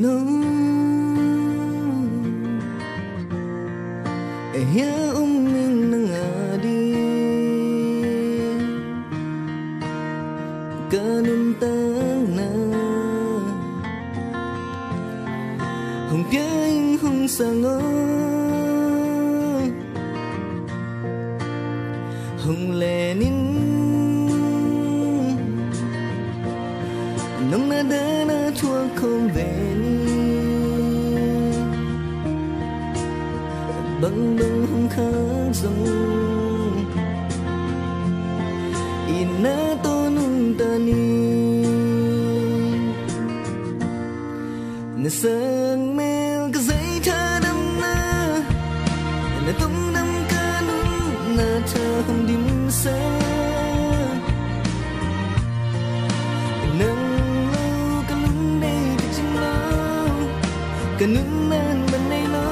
nấu ya mình nang adi kanun tang na hong piang hong sango hong lenin nong nada na thua không về băng băng hong khác dòng ina to nung tani na sang mel ka zai tha dam na tung dam ka nung na tha hong dim sa nang lo ka lung dei ka ching lo ka nun nan ban nei lo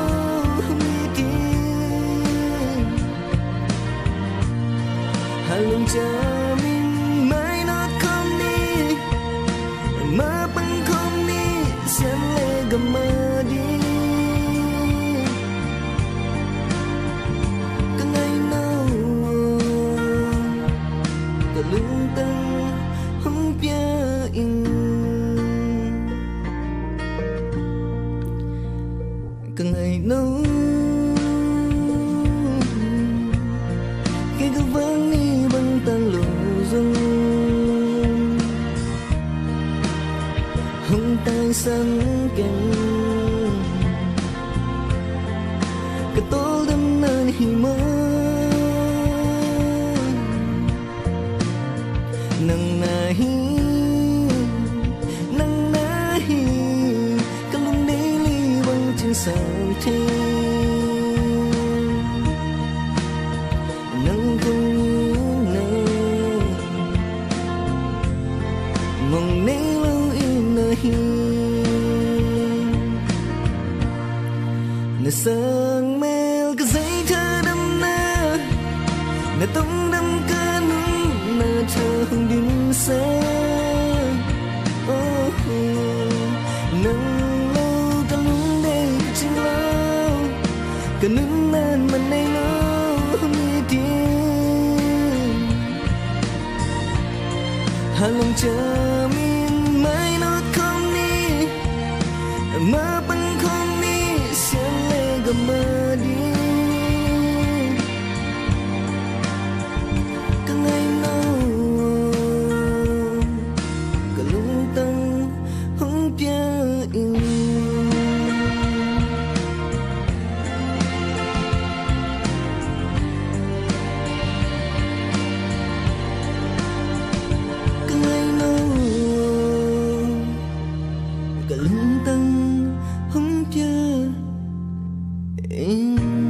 halong cha min mai not kom ni ma pang kom ni sian le gamadi ka ngai no ka lung tang hong pia in ka ngai no tăng lộ dung hông tay sáng keng cái tô đâm nơi hi mơ nang nahi cái lung đi li băng trên sải thế nang không mong nay lâu in na hi na sang mel ka zai tha dam na tung dam ka nung na tha hong dim sa oh nang lâu ta lung dei ching lo ka nun nan man nay lo mi tin halong cha min mai not kom ni ma pang kom ni sian le gamadi ka ngai no ka lung tang hong pia in lung tang hong pia in